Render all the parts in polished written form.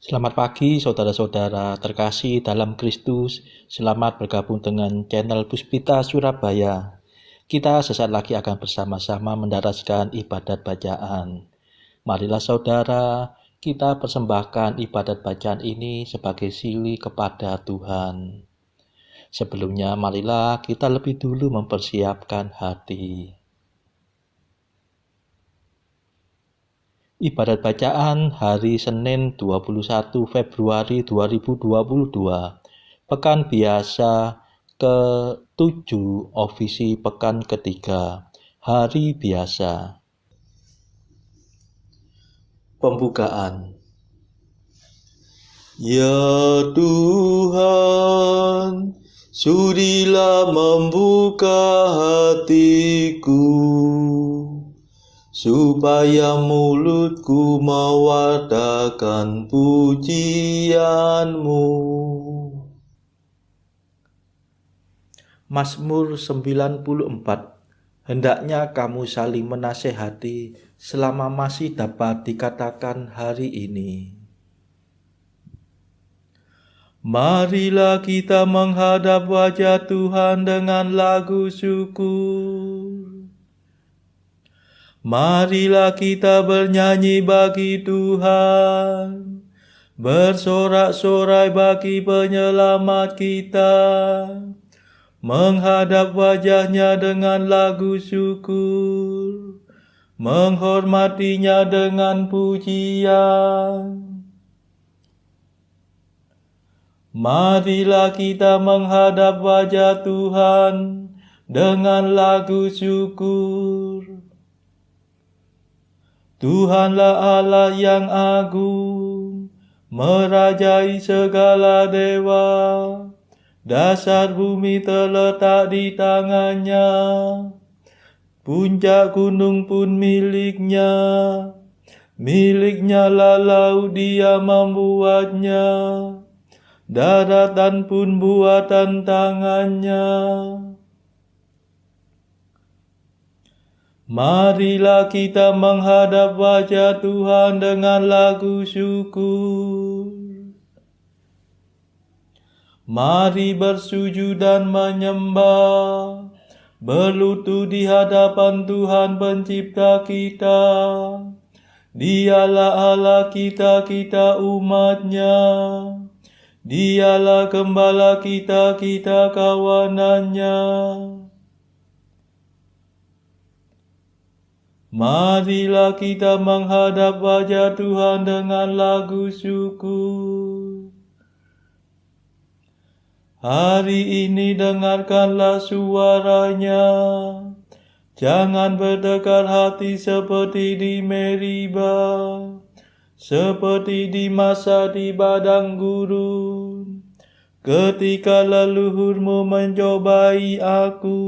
Selamat pagi saudara-saudara terkasih dalam Kristus. Selamat bergabung dengan channel Puspita Surabaya. Kita sesaat lagi akan bersama-sama mendaraskan ibadat bacaan. Marilah saudara, kita persembahkan ibadat bacaan ini sebagai sili kepada Tuhan. Sebelumnya marilah kita lebih dulu mempersiapkan hati. Ibadat bacaan hari Senin 21 Februari 2022, Pekan Biasa ke-7 Ofisi Pekan ketiga, Hari Biasa. Pembukaan. Ya Tuhan, sudilah membuka hatiku, supaya mulutku mewartakan pujian-Mu. Mazmur 94. Hendaknya kamu saling menasehati selama masih dapat dikatakan hari ini. Marilah kita menghadap wajah Tuhan dengan lagu syukur. Marilah kita bernyanyi bagi Tuhan, bersorak-sorai bagi penyelamat kita, menghadap wajahnya dengan lagu syukur, menghormatinya dengan pujian. Marilah kita menghadap wajah Tuhan dengan lagu syukur. Tuhanlah Allah yang agung, merajai segala dewa. Dasar bumi terletak di tangannya, puncak gunung pun miliknya. Miliknya lah laut, dia membuatnya, daratan pun buatan tangannya. Marilah kita menghadap wajah Tuhan dengan lagu syukur. Mari bersujud dan menyembah, berlutut di hadapan Tuhan pencipta kita. Dialah Allah kita, kita umat-Nya. Dialah gembala kita, kita kawanan-Nya. Marilah kita menghadap wajah Tuhan dengan lagu syukur. Hari ini dengarkanlah suaranya. Jangan berdekat hati seperti di Meriba, seperti di masa di padang gurun, ketika leluhurmu mencobai aku,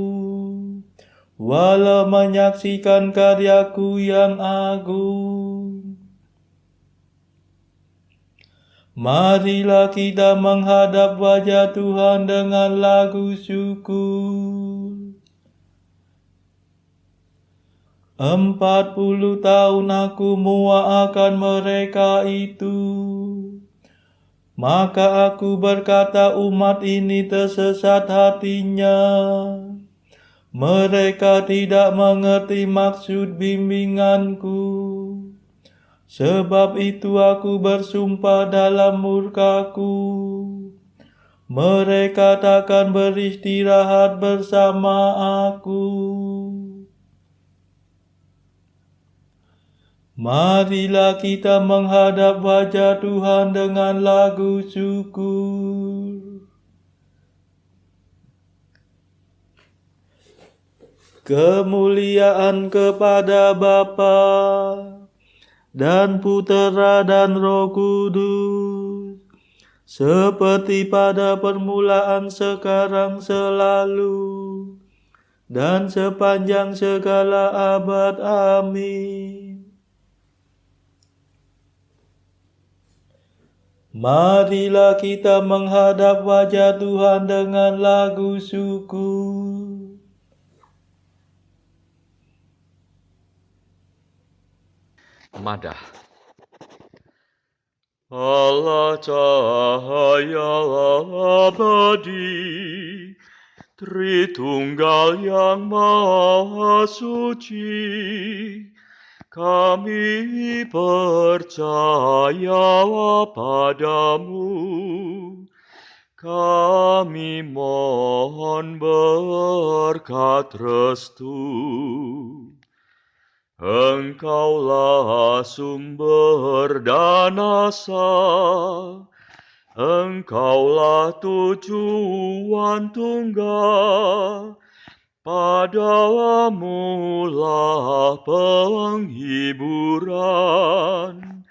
walau menyaksikan karyaku yang agung. Marilah kita menghadap wajah Tuhan dengan lagu syukur. 40 tahun aku muak akan mereka itu. Maka aku berkata, umat ini tersesat hatinya. Mereka tidak mengerti maksud bimbinganku. Sebab itu aku bersumpah dalam murkaku, mereka takkan beristirahat bersama aku. Marilah kita menghadap wajah Tuhan dengan lagu syukur. Kemuliaan kepada Bapa dan Putera dan Roh Kudus, seperti pada permulaan, sekarang, selalu, dan sepanjang segala abad. Amin. Marilah kita menghadap wajah Tuhan dengan lagu syukur. Madah. Allah cahaya abadi, Tritunggal yang Maha Suci, kami percaya padamu, kami mohon berkat restu. Engkaulah sumber dan asal, Engkaulah tujuan tunggal, padamu lah penghiburan,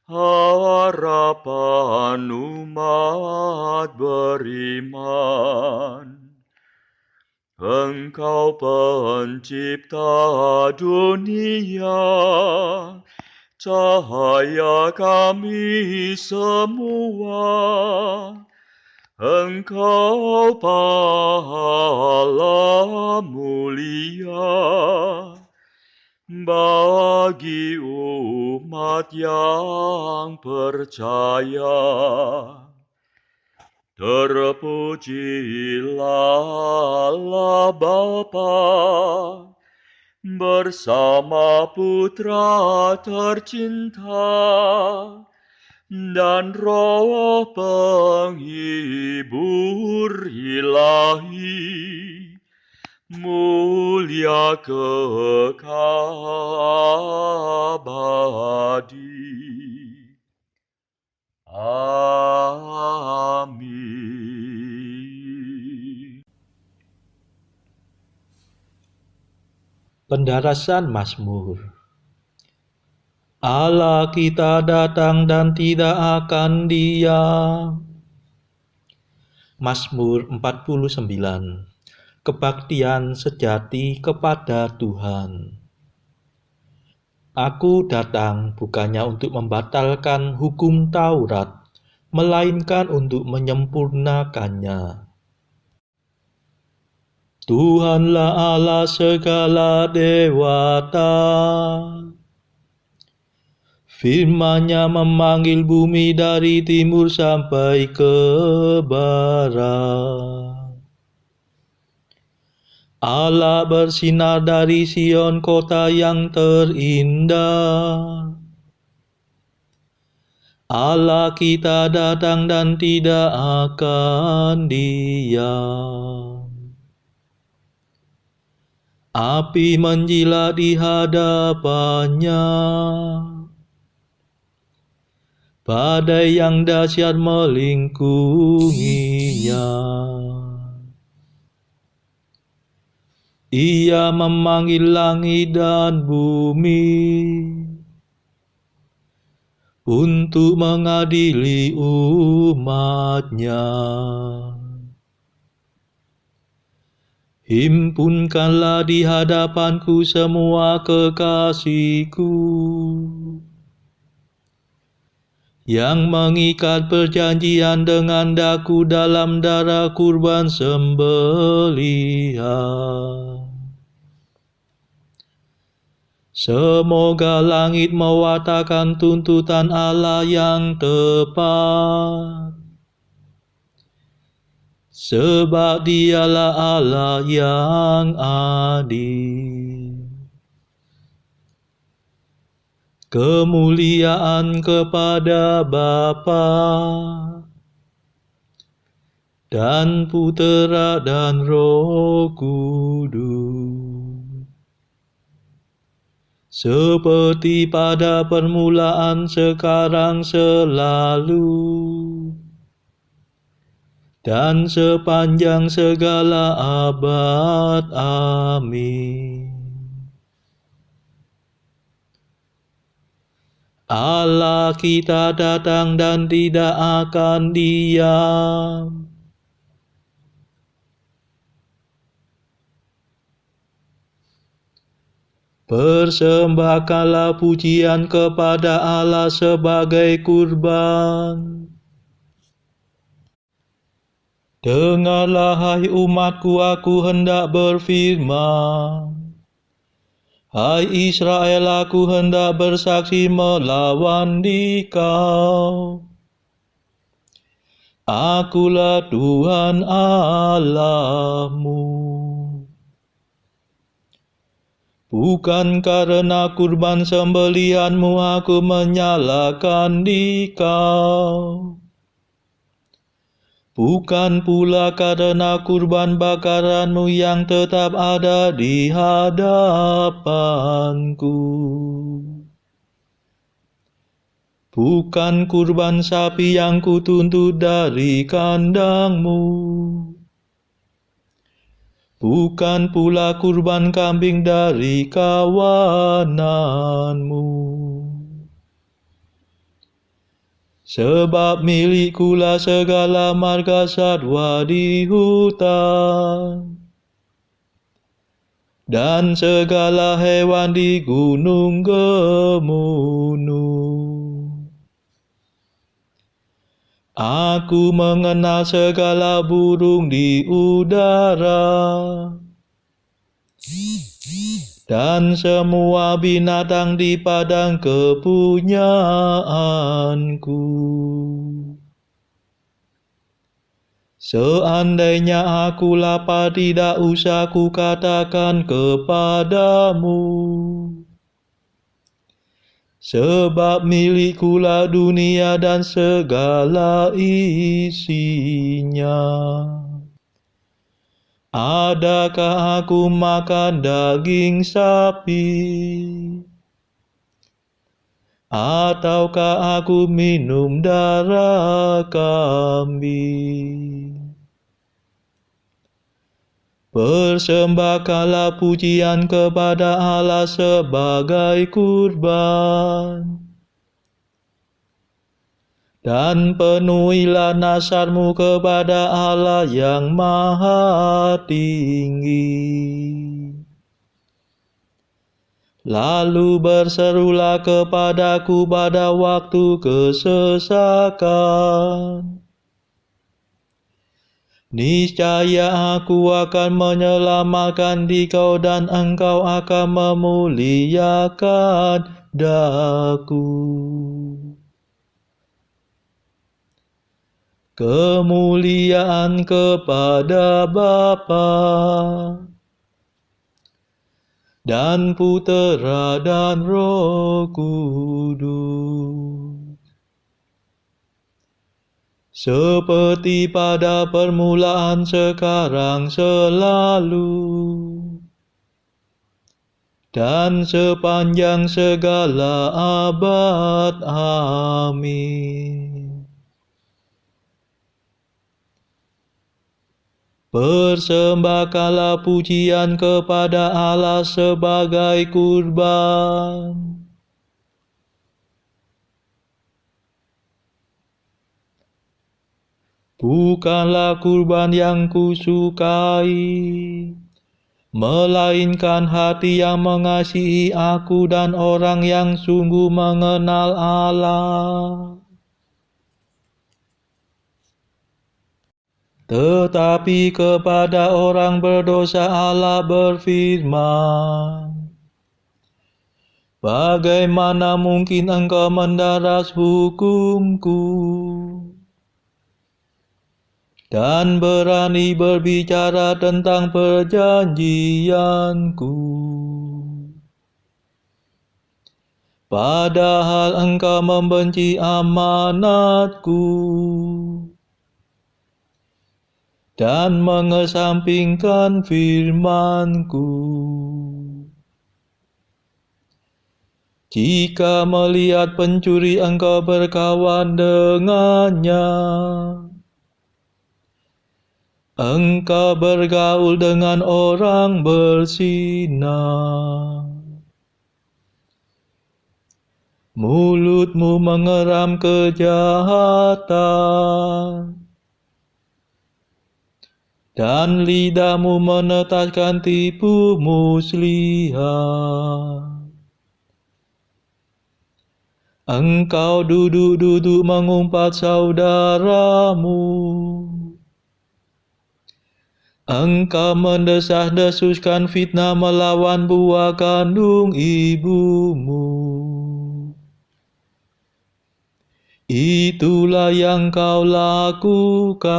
harapan umat beriman. Engkau pencipta dunia, cahaya kami semua. Engkau pahala mulia bagi umat yang percaya. Terpujilah Allah Bapa bersama Putra tercinta dan Roh penghibur ilahi, mulia kekal abadi. Amin. Pendarasan Mazmur. Allah kita datang dan tidak akan diam. Mazmur 49. Kebaktian sejati kepada Tuhan. Aku datang bukannya untuk membatalkan hukum Taurat, melainkan untuk menyempurnakannya. Tuhanlah Allah segala dewata. Firman-Nya memanggil bumi dari timur sampai ke barat. Allah bersinar dari Sion, kota yang terindah. Allah kita datang dan tidak akan diam. Api menjilat di hadapannya, badai yang dahsyat melingkunginya. Ia memanggil langit dan bumi untuk mengadili umat-Nya. Himpunkanlah di hadapanku semua kekasihku, yang mengikat perjanjian dengan daku dalam darah kurban sembelihan. Semoga langit mewartakan tuntutan Allah yang tepat, sebab Dialah Allah yang adil. Kemuliaan kepada Bapa dan Putera dan Roh Kudus, seperti pada permulaan, sekarang, selalu, dan sepanjang segala abad. Amin. Allah kita datang dan tidak akan diam. Persembahkanlah pujian kepada Allah sebagai kurban. Dengarlah hai umatku, aku hendak berfirman. Hai Israel, aku hendak bersaksi melawan dikau. Akulah Tuhan Allahmu. Bukan karena kurban sembelihanmu aku menyalahkan dikau. Bukan pula karena kurban bakaranmu yang tetap ada di hadapanku. Bukan kurban sapi yang kutuntut dari kandangmu. Bukan pula kurban kambing dari kawananmu. Sebab milikkulah segala marga satwa di hutan, dan segala hewan di gunung gemunung. Aku mengenal segala burung di udara, dan semua binatang di padang kepunyaanku. Seandainya aku lapar, tidak usah kukatakan kepadamu, sebab milikkulah dunia dan segala isinya. Adakah aku makan daging sapi? Ataukah aku minum darah kambing? Persembahkanlah pujian kepada Allah sebagai kurban, dan penuhilah nazarmu kepada Allah yang Maha Tinggi. Lalu berserulah kepadaku pada waktu kesesakan. Niscaya aku akan menyelamatkan dikau, dan engkau akan memuliakan daku. Kemuliaan kepada Bapa dan Putera dan Roh Kudus, seperti pada permulaan, sekarang, selalu, dan sepanjang segala abad. Amin. Persembahkanlah pujian kepada Allah sebagai kurban, bukanlah kurban yang kusukai, melainkan hati yang mengasihi aku dan orang yang sungguh mengenal Allah. Tetapi kepada orang berdosa Allah berfirman, bagaimana mungkin engkau mendaras hukumku dan berani berbicara tentang perjanjianku, padahal engkau membenci amanatku dan mengesampingkan firmanku. Jika melihat pencuri engkau berkawan dengannya, engkau bergaul dengan orang berzina. Mulutmu mengeram kejahatan, dan lidahmu menetaskan tipu muslihat. Engkau duduk-duduk mengumpat saudaramu, Engkau mendesah-desuskan fitnah melawan buah kandung ibumu. Itulah yang kau lakukan.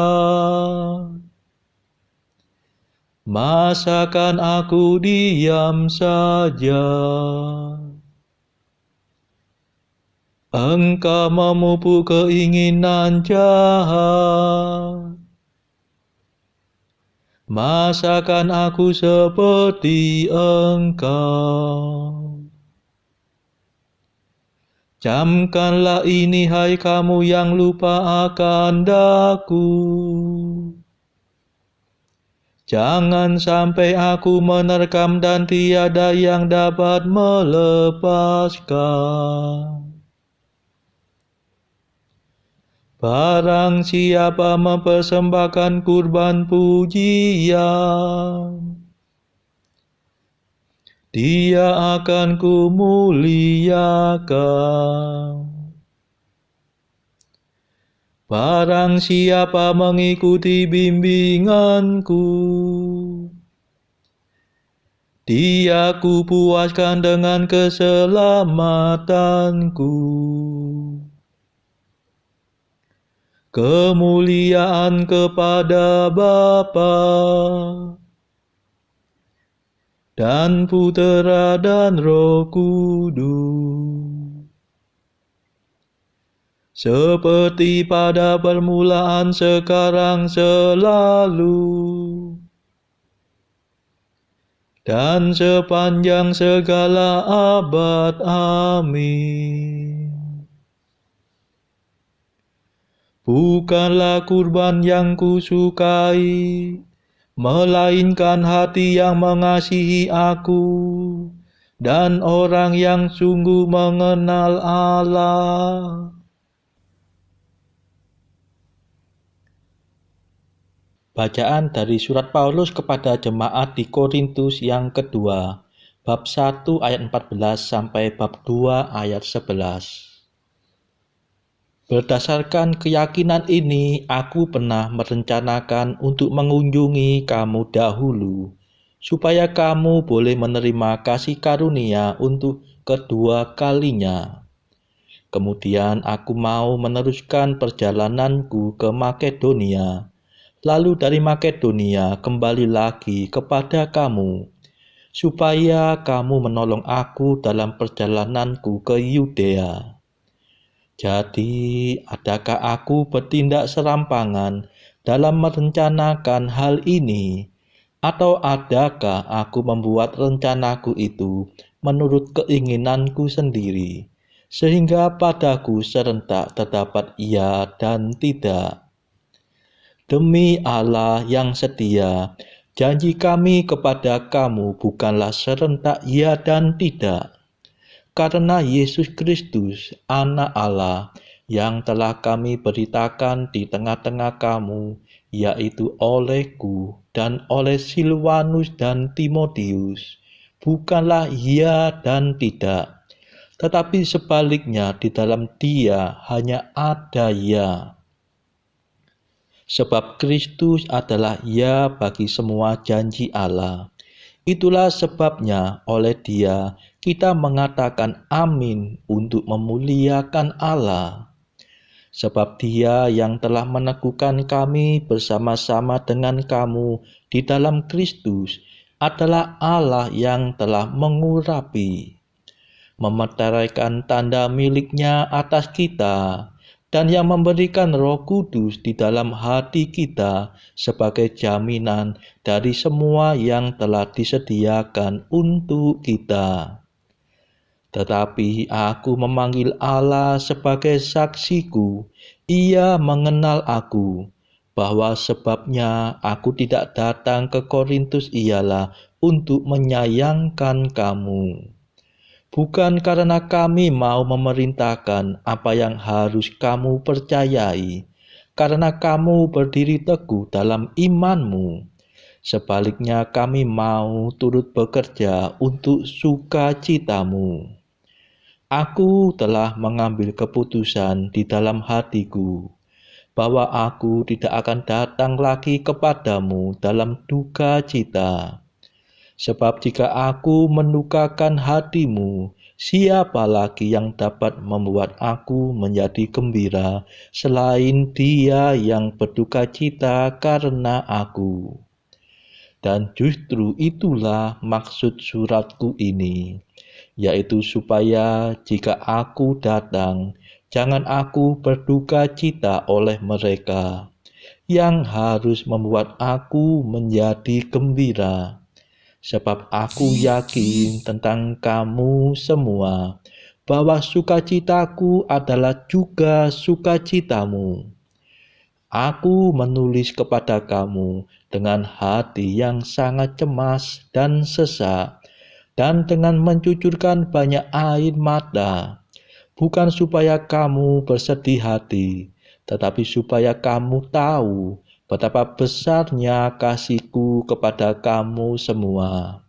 Masakan aku diam saja? Engkau memupuk keinginan jahat. Masakan aku seperti engkau? Camkanlah ini hai kamu yang lupa akan daku. Jangan sampai aku menerkam dan tiada yang dapat melepaskan. Barang siapa mempersembahkan kurban pujian, dia akan kumuliakan. Barang siapa mengikuti bimbinganku, dia kupuaskan dengan keselamatanku. Kemuliaan kepada Bapa dan Putera dan Roh Kudus, seperti pada permulaan, sekarang, selalu, dan sepanjang segala abad. Amin. Bukanlah kurban yang kusukai, melainkan hati yang mengasihi aku, dan orang yang sungguh mengenal Allah. Bacaan dari surat Paulus kepada jemaat di Korintus yang kedua, bab 1 ayat 14 sampai bab 2 ayat 11. Berdasarkan keyakinan ini, aku pernah merencanakan untuk mengunjungi kamu dahulu, supaya kamu boleh menerima kasih karunia untuk kedua kalinya. Kemudian aku mau meneruskan perjalananku ke Makedonia, lalu dari Makedonia kembali lagi kepada kamu, supaya kamu menolong aku dalam perjalananku ke Yudea. Jadi, adakah aku bertindak serampangan dalam merencanakan hal ini? Atau adakah aku membuat rencanaku itu menurut keinginanku sendiri, sehingga padaku serentak terdapat iya dan tidak? Demi Allah yang setia, janji kami kepada kamu bukanlah serentak iya dan tidak. Karena Yesus Kristus, Anak Allah, yang telah kami beritakan di tengah-tengah kamu, yaitu olehku dan oleh Silwanus dan Timotius, bukanlah iya dan tidak, tetapi sebaliknya di dalam Dia hanya ada ya. Sebab Kristus adalah ya bagi semua janji Allah. Itulah sebabnya oleh Dia kita mengatakan amin untuk memuliakan Allah. Sebab Dia yang telah meneguhkan kami bersama-sama dengan kamu di dalam Kristus adalah Allah yang telah mengurapi, memeteraikan tanda miliknya atas kita, dan yang memberikan Roh Kudus di dalam hati kita sebagai jaminan dari semua yang telah disediakan untuk kita. Tetapi aku memanggil Allah sebagai saksiku, Ia mengenal aku, bahwa sebabnya aku tidak datang ke Korintus ialah untuk menyayangkan kamu. Bukan karena kami mau memerintahkan apa yang harus kamu percayai, karena kamu berdiri teguh dalam imanmu. Sebaliknya kami mau turut bekerja untuk sukacitamu. Aku telah mengambil keputusan di dalam hatiku, bahwa aku tidak akan datang lagi kepadamu dalam duka cita. Sebab jika aku mendukakan hatimu, siapa lagi yang dapat membuat aku menjadi gembira selain Dia yang berduka cita karena aku? Dan justru itulah maksud suratku ini, yaitu supaya jika aku datang, jangan aku berduka cita oleh mereka, yang harus membuat aku menjadi gembira. Sebab aku yakin tentang kamu semua, bahwa sukacitaku adalah juga sukacitamu. Aku menulis kepada kamu dengan hati yang sangat cemas dan sesak, dan dengan mencucurkan banyak air mata, bukan supaya kamu bersedih hati, tetapi supaya kamu tahu betapa besarnya kasihku kepada kamu semua.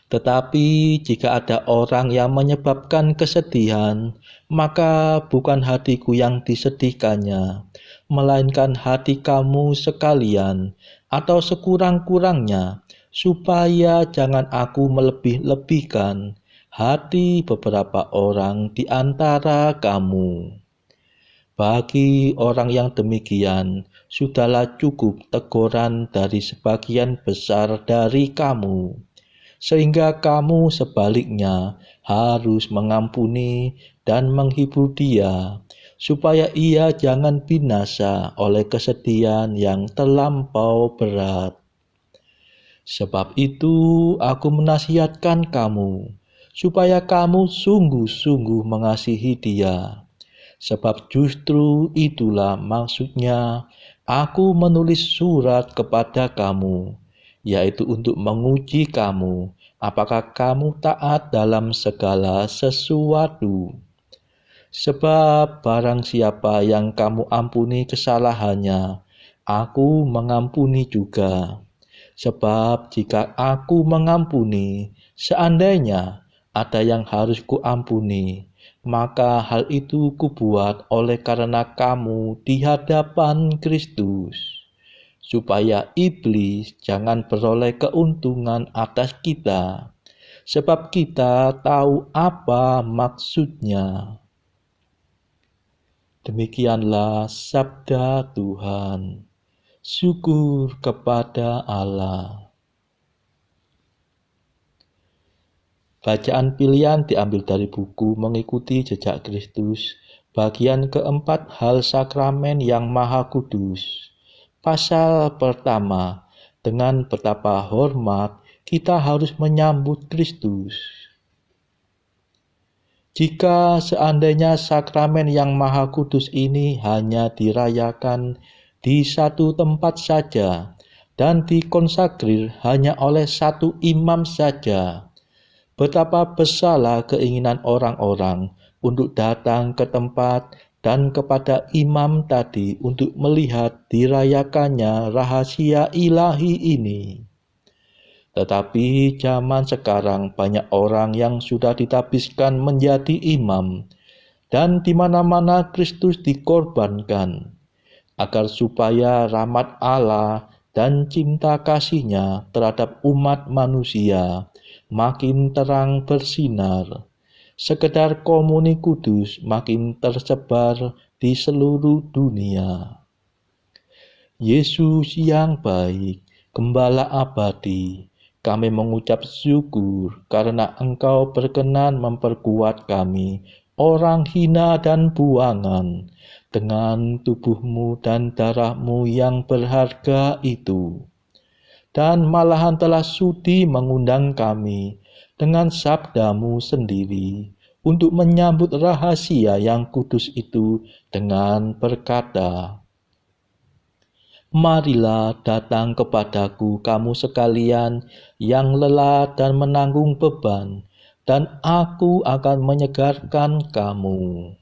Tetapi jika ada orang yang menyebabkan kesedihan, maka bukan hatiku yang disedihkannya, melainkan hati kamu sekalian, atau sekurang-kurangnya, supaya jangan aku melebih-lebihkan hati beberapa orang di antara kamu. Bagi orang yang demikian, sudahlah cukup teguran dari sebagian besar dari kamu, sehingga kamu sebaliknya harus mengampuni dan menghibur dia, supaya ia jangan binasa oleh kesedihan yang terlampau berat. Sebab itu aku menasihatkan kamu, supaya kamu sungguh-sungguh mengasihi dia. Sebab justru itulah maksudnya aku menulis surat kepada kamu, yaitu untuk menguji kamu, apakah kamu taat dalam segala sesuatu. Sebab barang siapa yang kamu ampuni kesalahannya, aku mengampuni juga. Sebab jika aku mengampuni, seandainya ada yang harus kuampuni, maka hal itu kubuat oleh karena kamu di hadapan Kristus, supaya iblis jangan beroleh keuntungan atas kita, sebab kita tahu apa maksudnya. Demikianlah sabda Tuhan. Syukur kepada Allah. Bacaan pilihan diambil dari buku Mengikuti Jejak Kristus, bagian keempat, Hal Sakramen yang Maha Kudus. Pasal pertama, dengan betapa hormat kita harus menyambut Kristus. Jika seandainya sakramen yang Maha Kudus ini hanya dirayakan di satu tempat saja dan dikonsagrir hanya oleh satu imam saja, betapa besarlah keinginan orang-orang untuk datang ke tempat dan kepada imam tadi untuk melihat dirayakannya rahasia ilahi ini. Tetapi zaman sekarang banyak orang yang sudah ditabiskan menjadi imam, dan di mana-mana Kristus dikorbankan, agar supaya rahmat Allah dan cinta kasih-Nya terhadap umat manusia makin terang bersinar, sekedar komuni kudus makin tersebar di seluruh dunia. Yesus yang baik, Gembala abadi, kami mengucap syukur karena Engkau berkenan memperkuat kami, orang hina dan buangan, dengan tubuh-Mu dan darah-Mu yang berharga itu. Dan malahan telah sudi mengundang kami dengan sabda-Mu sendiri untuk menyambut rahasia yang kudus itu dengan berkata, "Marilah datang kepadaku kamu sekalian yang lelah dan menanggung beban, dan aku akan menyegarkan kamu."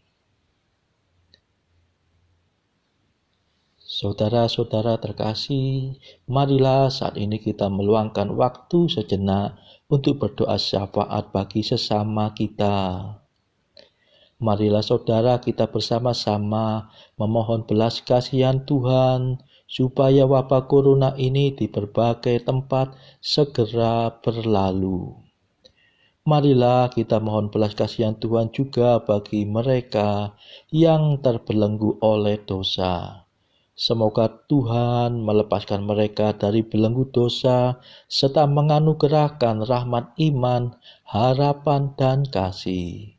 Saudara-saudara terkasih, marilah saat ini kita meluangkan waktu sejenak untuk berdoa syafaat bagi sesama kita. Marilah saudara kita bersama-sama memohon belas kasihan Tuhan supaya wabah corona ini di berbagai tempat segera berlalu. Marilah kita mohon belas kasihan Tuhan juga bagi mereka yang terbelenggu oleh dosa. Semoga Tuhan melepaskan mereka dari belenggu dosa serta menganugerahkan rahmat iman, harapan, dan kasih.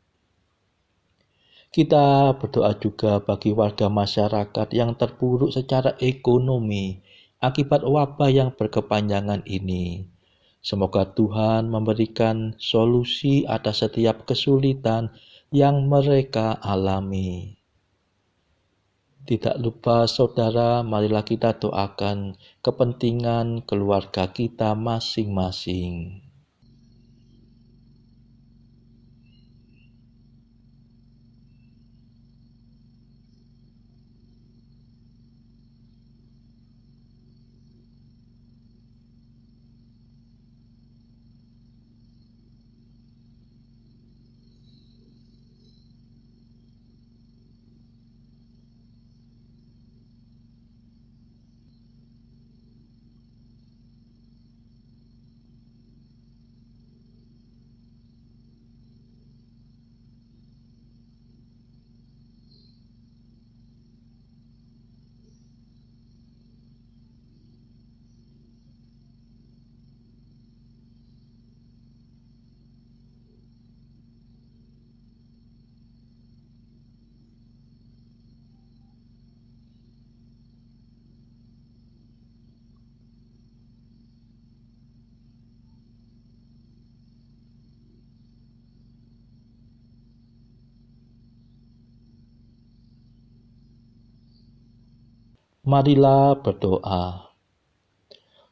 Kita berdoa juga bagi warga masyarakat yang terpuruk secara ekonomi akibat wabah yang berkepanjangan ini. Semoga Tuhan memberikan solusi atas setiap kesulitan yang mereka alami. Tidak lupa saudara, marilah kita doakan kepentingan keluarga kita masing-masing. Marilah berdoa.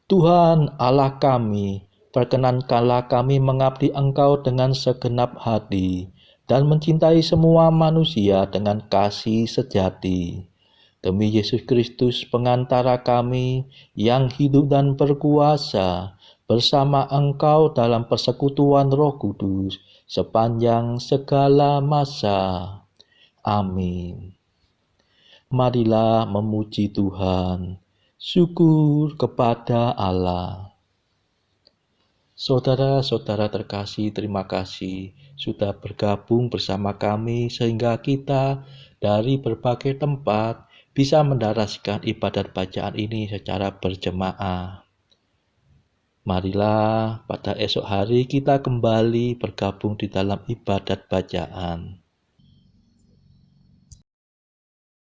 Tuhan Allah kami, perkenankanlah kami mengabdi Engkau dengan segenap hati dan mencintai semua manusia dengan kasih sejati. Demi Yesus Kristus pengantara kami yang hidup dan berkuasa bersama Engkau dalam persekutuan Roh Kudus sepanjang segala masa. Amin. Marilah memuji Tuhan. Syukur kepada Allah. Saudara-saudara terkasih, terima kasih sudah bergabung bersama kami sehingga kita dari berbagai tempat bisa mendaraskan ibadat bacaan ini secara berjemaah. Marilah pada esok hari kita kembali bergabung di dalam ibadat bacaan.